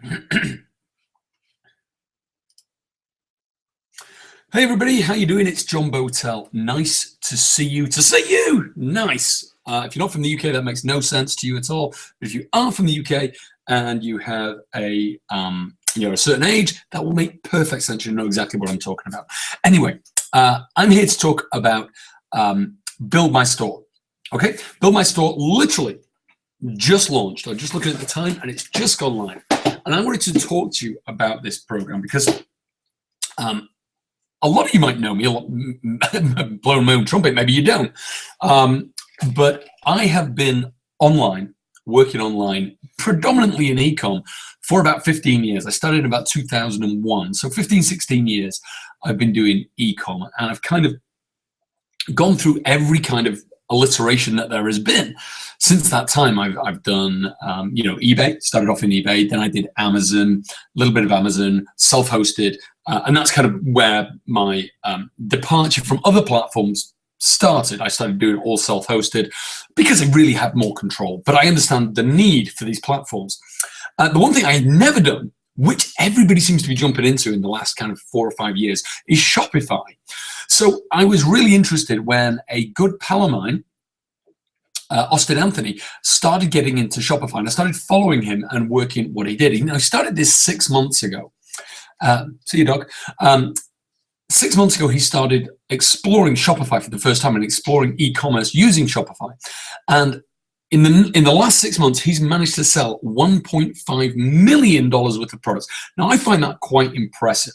Hey everybody, how you doing? It's John Botel. Nice to see you. Nice. If you're not from the UK, that makes no sense to you at all. But if you are from the UK and you have a certain age, that will make perfect sense. You know exactly what I'm talking about. Anyway, I'm here to talk about Build My Store. Okay, Build My Store literally just launched. I'm just looking at the time, and it's just gone live. And I wanted to talk to you about this program because a lot of you might know me, blowing my own trumpet, maybe you don't. But I have been working online, predominantly in e-com for about 15 years. I started in about 2001. So 15, 16 years I've been doing e-com, and I've kind of gone through every kind of alliteration that there has been. Since that time, I've done, eBay, started off in eBay, then I did Amazon, a little bit of Amazon, self-hosted, and that's kind of where my departure from other platforms started. I started doing all self-hosted because I really had more control, but I understand the need for these platforms. The one thing I had never done, which everybody seems to be jumping into in the last kind of 4 or 5 years, is Shopify. So I was really interested when a good pal of mine, Austin Anthony, started getting into Shopify, and I started following him and working what he did. He started this 6 months ago. See you, dog. 6 months ago, he started exploring Shopify for the first time and exploring e-commerce using Shopify. And in the last 6 months, he's managed to sell $1.5 million worth of products. Now, I find that quite impressive.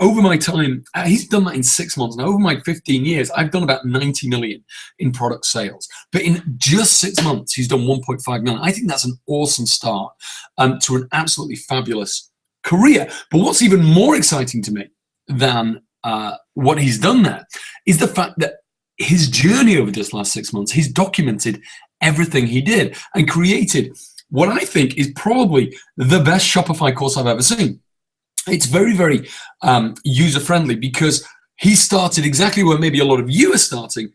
Over my time, he's done that in 6 months. Now, over my 15 years, I've done about 90 million in product sales. But in just 6 months, he's done 1.5 million. I think that's an awesome start to an absolutely fabulous career. But what's even more exciting to me than what he's done there is the fact that his journey over this last 6 months, he's documented everything he did and created what I think is probably the best Shopify course I've ever seen. It's very, very user-friendly because he started exactly where maybe a lot of you are starting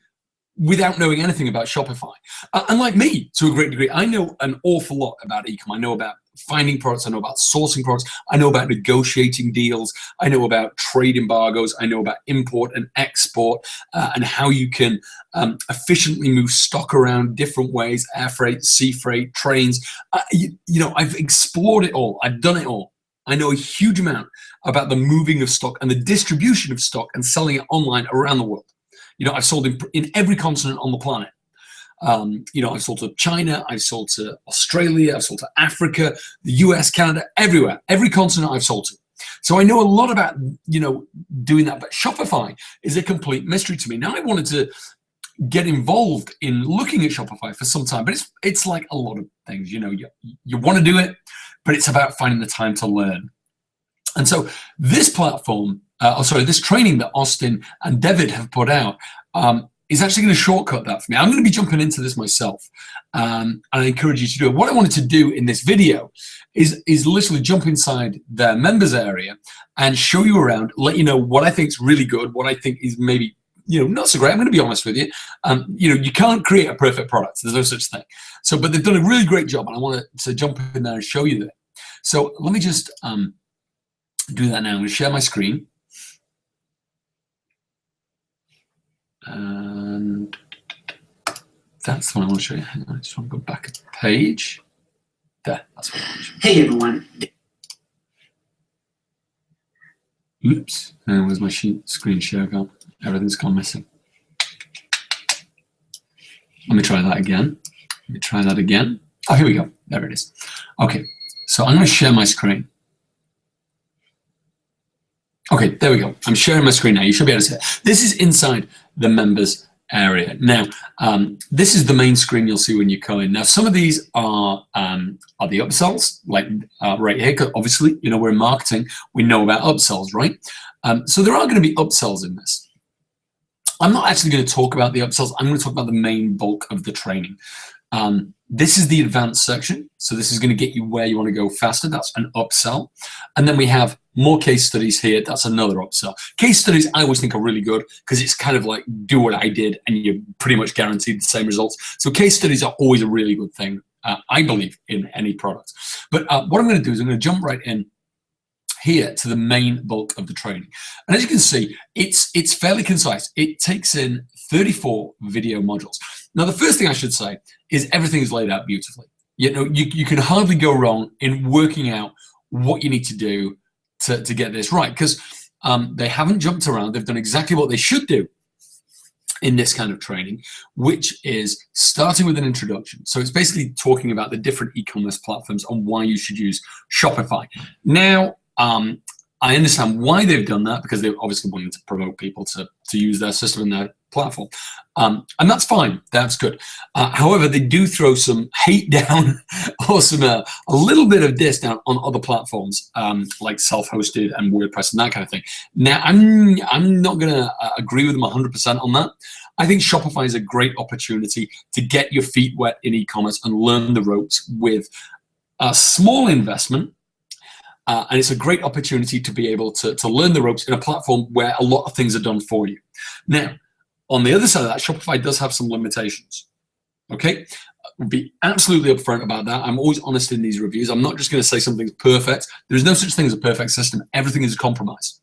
without knowing anything about Shopify. And like me, to a great degree, I know an awful lot about e-com. I know about finding products. I know about sourcing products. I know about negotiating deals. I know about trade embargoes. I know about import and export and how you can efficiently move stock around different ways, air freight, sea freight, trains. I've explored it all. I've done it all. I know a huge amount about the moving of stock and the distribution of stock and selling it online around the world. I've sold in every continent on the planet. I've sold to China, I've sold to Australia, I've sold to Africa, the US, Canada, everywhere. Every continent I've sold to. So I know a lot about, doing that. But Shopify is a complete mystery to me. Now, I wanted to get involved in looking at Shopify for some time, but it's like a lot of things. You want to do it, but it's about finding the time to learn. And so this platform, this training that Austin and David have put out is actually going to shortcut that for me. I'm going to be jumping into this myself, and I encourage you to do it. What I wanted to do in this video is literally jump inside their members area and show you around, let you know what I think is really good, what I think is maybe not so great. I'm going to be honest with you. You can't create a perfect product. There's no such thing. But they've done a really great job, and I want to jump in there and show you that. So let me just do that now. I'm going to share my screen. And that's what I want to show you. Hang on, I just want to go back a page. There, that's what I want to show you. Hey everyone. Oops, where's my screen share gone? Everything's gone missing. Let me try that again. Oh, here we go. There it is. Okay, so I'm going to share my screen. Okay, there we go. I'm sharing my screen now. You should be able to see it. This is inside the members area. Now, this is the main screen you'll see when you come in. Now, some of these are the upsells, like right here. 'Cause obviously, we're in marketing. We know about upsells, right? So there are going to be upsells in this. I'm not actually going to talk about the upsells. I'm going to talk about the main bulk of the training. This is the advanced section. So this is going to get you where you want to go faster. That's an upsell. And then we have more case studies here. That's another upsell. Case studies I always think are really good because it's kind of like do what I did and you're pretty much guaranteed the same results. So case studies are always a really good thing I believe, in any product. But what I'm going to do is I'm going to jump right in here to the main bulk of the training. And as you can see, it's fairly concise. It takes in 34 video modules. Now, the first thing I should say is everything is laid out beautifully. You can hardly go wrong in working out what you need to do to get this right, because they haven't jumped around. They've done exactly what they should do in this kind of training, which is starting with an introduction. So it's basically talking about the different e-commerce platforms and why you should use Shopify. Now, I understand why they've done that, because they're obviously wanting to promote people to use their system and their platform. And that's fine, that's good. However, they do throw some hate down or some a little bit of diss down on other platforms, like self-hosted and WordPress and that kind of thing. Now, I'm not gonna agree with them 100% on that. I think Shopify is a great opportunity to get your feet wet in e-commerce and learn the ropes with a small investment. And it's a great opportunity to be able to learn the ropes in a platform where a lot of things are done for you. Now, on the other side of that, Shopify does have some limitations. Okay, I'll be absolutely upfront about that. I'm always honest in these reviews. I'm not just going to say something's perfect. There's no such thing as a perfect system. Everything is a compromise.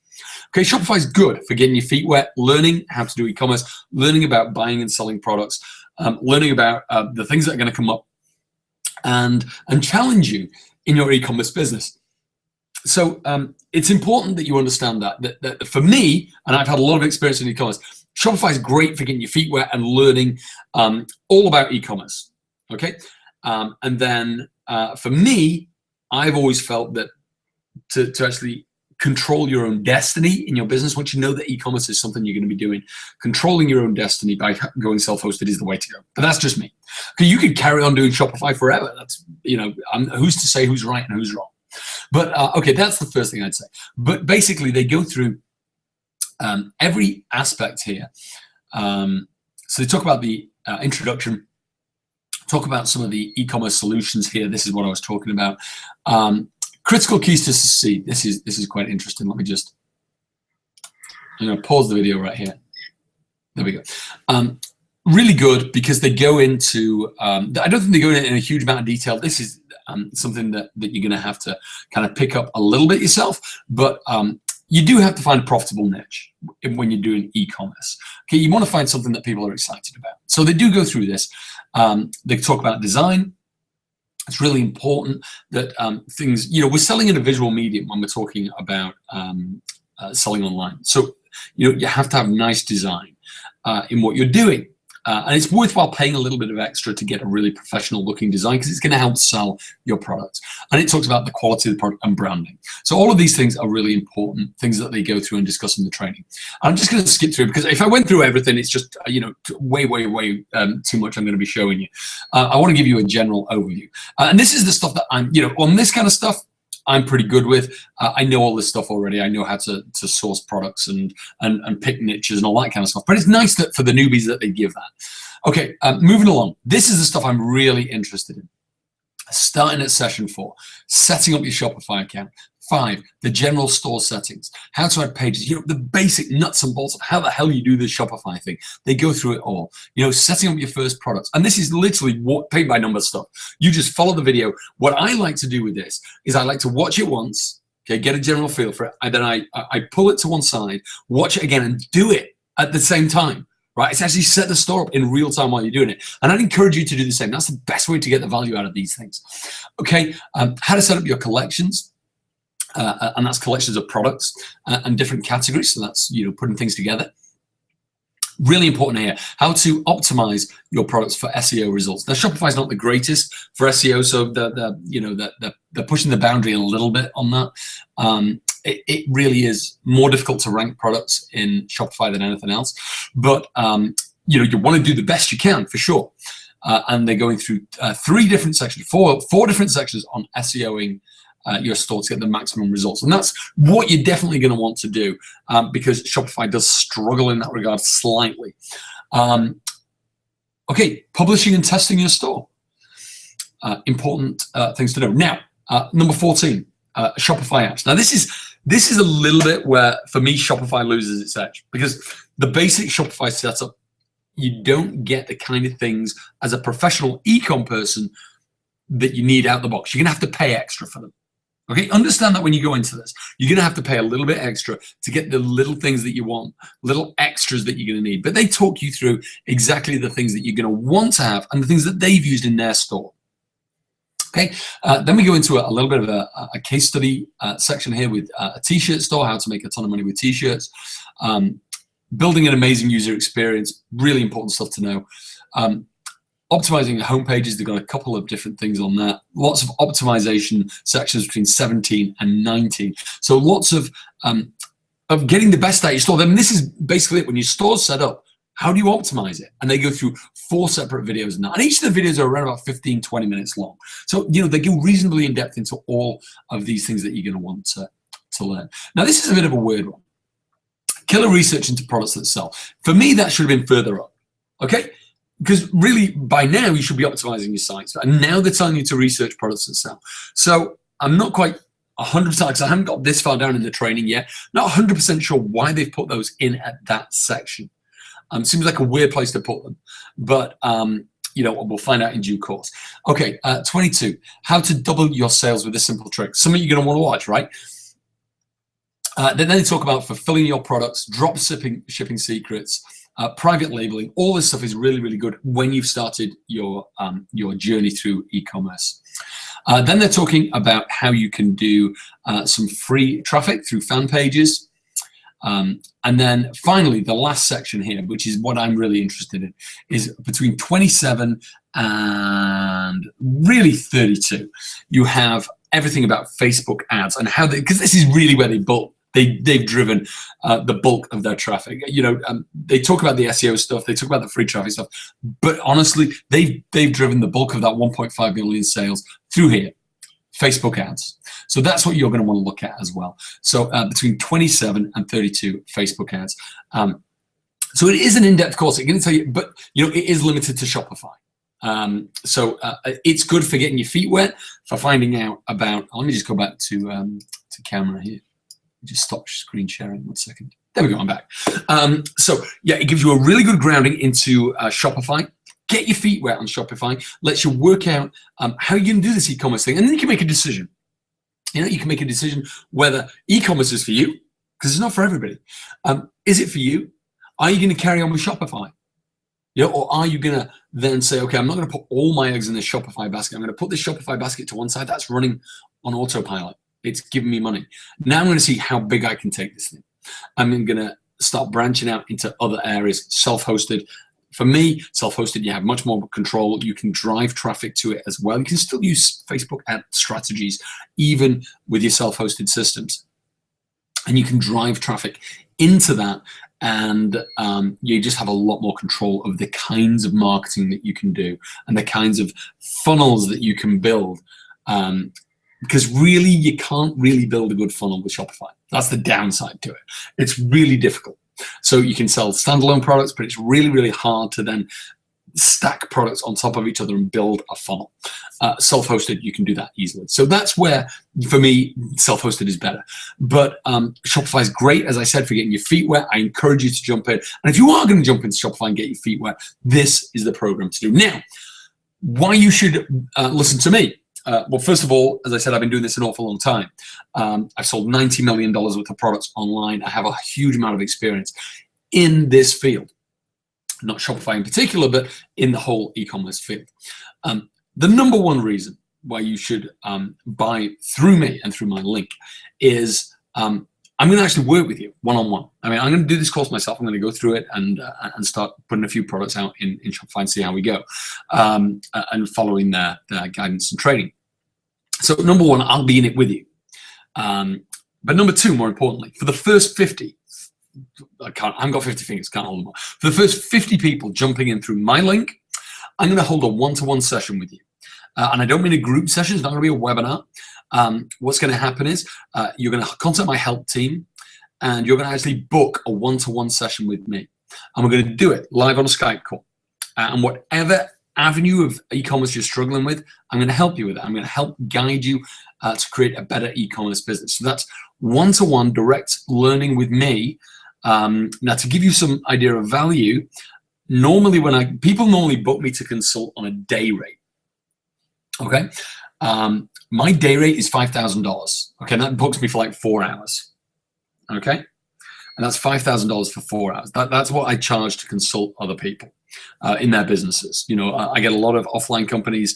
Okay, Shopify is good for getting your feet wet, learning how to do e-commerce, learning about buying and selling products, learning about the things that are going to come up, and challenge you in your e-commerce business. So it's important that you understand that for me, and I've had a lot of experience in e-commerce, Shopify is great for getting your feet wet and learning all about e-commerce, okay? And then for me, I've always felt that to actually control your own destiny in your business, once you know that e-commerce is something you're going to be doing, controlling your own destiny by going self-hosted is the way to go. But that's just me. Okay, you could carry on doing Shopify forever. That's, who's to say who's right and who's wrong? But okay, that's the first thing I'd say. But basically, they go through every aspect here. So they talk about the introduction, talk about some of the e-commerce solutions here. This is what I was talking about. Critical keys to succeed. This is quite interesting. Let me just pause the video right here. There we go. Really good, because they go into, I don't think they go in a huge amount of detail. This is something that you're going to have to kind of pick up a little bit yourself, but you do have to find a profitable niche when you're doing e-commerce. Okay, you want to find something that people are excited about. So they do go through this. They talk about design. It's really important that things, we're selling in a visual medium when we're talking about selling online. So, you have to have nice design in what you're doing. And it's worthwhile paying a little bit of extra to get a really professional looking design, because it's going to help sell your product. And it talks about the quality of the product and branding. So all of these things are really important things that they go through and discuss in the training. I'm just going to skip through, because if I went through everything, it's just, way too much I'm going to be showing you. I want to give you a general overview. And this is the stuff that I'm, on this kind of stuff, I'm pretty good with. I know all this stuff already. I know how to source products and pick niches and all that kind of stuff. But it's nice that for the newbies that they give that. Okay, moving along. This is the stuff I'm really interested in. Starting at session 4, setting up your Shopify account. 5, the general store settings, how to add pages, the basic nuts and bolts of how the hell you do this Shopify thing. They go through it all, setting up your first products. And this is literally paint by number stuff. You just follow the video. What I like to do with this is I like to watch it once, okay, get a general feel for it, and then I pull it to one side, watch it again, and do it at the same time. Right? It's actually set the store up in real time while you're doing it. And I'd encourage you to do the same. That's the best way to get the value out of these things. Okay, how to set up your collections. And that's collections of products and different categories. So that's, putting things together. Really important here, how to optimize your products for SEO results. Now, Shopify is not the greatest for SEO, so they're pushing the boundary a little bit on that. It really is more difficult to rank products in Shopify than anything else. But, you want to do the best you can, for sure. And they're going through 3 different sections, four different sections on SEOing your store to get the maximum results. And that's what you're definitely going to want to do, because Shopify does struggle in that regard slightly. Okay, publishing and testing your store. Important things to know. Now, number 14, Shopify apps. Now, this is a little bit where, for me, Shopify loses its edge, because the basic Shopify setup, you don't get the kind of things as a professional e-com person that you need out the box. You're gonna have to pay extra for them. Okay, understand that when you go into this, you're gonna have to pay a little bit extra to get the little things that you want, little extras that you're gonna need. But they talk you through exactly the things that you're gonna want to have and the things that they've used in their store. Okay, then we go into a little bit of a case study section here with a t-shirt store, how to make a ton of money with t-shirts. Building an amazing user experience, really important stuff to know. Optimizing the home pages, they've got a couple of different things on that. Lots of optimization sections between 17 and 19. So lots of getting the best out of your store. Then this is basically it. When your store's set up, how do you optimize it? And they go through 4 separate videos now. And each of the videos are around about 15, 20 minutes long. So, you know, they go reasonably in depth into all of these things that you're going to want to learn. Now, this is a bit of a weird one. Killer research into products that sell. For me, that should have been further up. Okay? Because really, by now, you should be optimizing your sites. And now they're telling you to research products that sell. So I'm not quite 100%, because I haven't got this far down in the training yet. Not 100% sure why they've put those in at that section. Seems like a weird place to put them. But, you know, we'll find out in due course. Okay, 22. How to double your sales with a simple trick. Something you're going to want to watch, right? Then they talk about fulfilling your products, drop shipping secrets, private labeling. All this stuff is really, really good when you've started your journey through e-commerce. Then they're talking about how you can do some free traffic through fan pages. And then finally, the last section here, which is what I'm really interested in, is between 27 and really 32. You have everything about Facebook ads and how they, because this is really where they've driven the bulk of their traffic. You know, they talk about the SEO stuff, they talk about the free traffic stuff, but honestly, they've driven the bulk of that 1.5 million sales through here, Facebook ads. So that's what you're going to want to look at as well. So between 27 and 32 Facebook ads. So it is an in-depth course. I'm going to tell you, but you know, it is limited to Shopify. So it's good for getting your feet wet, for finding out about. Let me just go back to camera here. Just stop screen sharing 1 second. There we go, I'm back. So yeah, it gives you a really good grounding into Shopify. Get your feet wet on Shopify. Lets you work out how you're going to do this e-commerce thing, and then you can make a decision. You know, you can make a decision whether e-commerce is for you, because it's not for everybody. Is it for you? Are you going to carry on with Shopify? You know, or are you going to then say, okay, I'm not going to put all my eggs in this Shopify basket. I'm going to put this Shopify basket to one side. That's running on autopilot. It's giving me money. Now I'm going to see how big I can take this thing. I'm going to start branching out into other areas, self-hosted. For me, self-hosted, you have much more control. You can drive traffic to it as well. You can still use Facebook ad strategies, even with your self-hosted systems. And you can drive traffic into that, and you just have a lot more control of the kinds of marketing that you can do and the kinds of funnels that you can build. Because really, you can't really build a good funnel with Shopify. That's the downside to it. It's really difficult. So you can sell standalone products, but it's really, really hard to then stack products on top of each other and build a funnel. Self-hosted, you can do that easily. So that's where, for me, self-hosted is better. But Shopify is great, as I said, for getting your feet wet. I encourage you to jump in. And if you are going to jump into Shopify and get your feet wet, this is the program to do. Now, why you should listen to me? Well, first of all, as I said, I've been doing this an awful long time. I've sold $90 million worth of products online. I have a huge amount of experience in this field. Not Shopify in particular, but in the whole e-commerce field. The number one reason why you should buy through me and through my link is I'm going to actually work with you one-on-one. I mean, I'm going to do this course myself. I'm going to go through it and start putting a few products out in Shopify and see how we go, and following their guidance and training. So number one, I'll be in it with you. But number two, more importantly, for the first 50, I haven't got 50 fingers, can't hold them all. For the first 50 people jumping in through my link, I'm going to hold a one-to-one session with you. And I don't mean a group session. It's not going to be a webinar. What's going to happen is you're going to contact my help team, and you're going to actually book a one-to-one session with me. And we're going to do it live on a Skype call. And whatever avenue of e-commerce you're struggling with, I'm going to help you with it. I'm going to help guide you to create a better e-commerce business. So that's one-to-one direct learning with me. Now, to give you some idea of value, normally people normally book me to consult on a day rate. Okay. My day rate is $5,000. Okay. And that books me for like 4 hours. Okay. And that's $5,000 for 4 hours. That's what I charge to consult other people in their businesses. You know, I get a lot of offline companies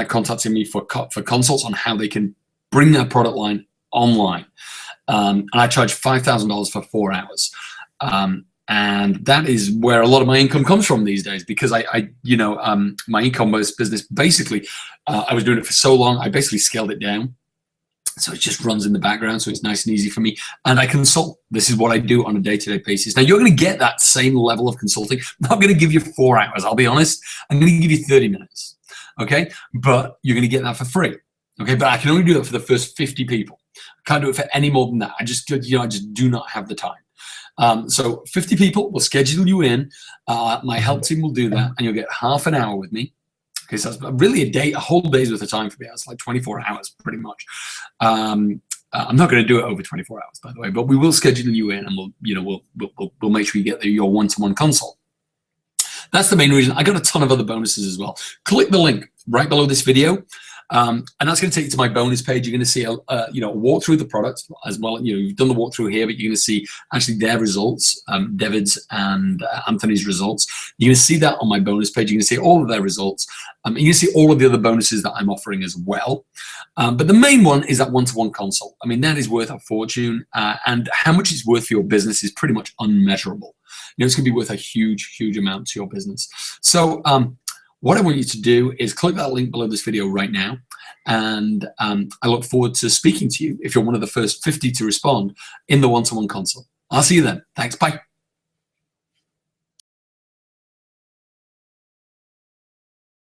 contacting me for consults on how they can bring their product line online. And I charge $5,000 for 4 hours. And that is where a lot of my income comes from these days, because my e-commerce business, basically, I was doing it for so long, I basically scaled it down. So it just runs in the background, so it's nice and easy for me. And I consult. This is what I do on a day-to-day basis. Now, you're going to get that same level of consulting. I'm not going to give you 4 hours, I'll be honest. I'm going to give you 30 minutes, okay? But you're going to get that for free, okay? But I can only do that for the first 50 people. I can't do it for any more than that. I just do not have the time. So 50 people will schedule you in. My help team will do that, and you'll get half an hour with me. Okay, so that's really a whole day's worth of time for me. It's like 24 hours, pretty much. I'm not going to do it over 24 hours, by the way, but we will schedule you in, and we'll make sure you get your one-to-one consult. That's the main reason. I got a ton of other bonuses as well. Click the link right below this video. And that's going to take you to my bonus page. You're going to see a walk through the product as well. You've done the walkthrough here, but you're going to see actually their results, David's and Anthony's results. You're going to see that on my bonus page. You're going to see all of their results. You're going to see all of the other bonuses that I'm offering as well. But the main one is that one-to-one consult. I mean, that is worth a fortune, and how much it's worth for your business is pretty much unmeasurable. It's going to be worth a huge, huge amount to your business. So, what I want you to do is click that link below this video right now, and I look forward to speaking to you if you're one of the first 50 to respond in the one-to-one consult. I'll see you then. Thanks. Bye.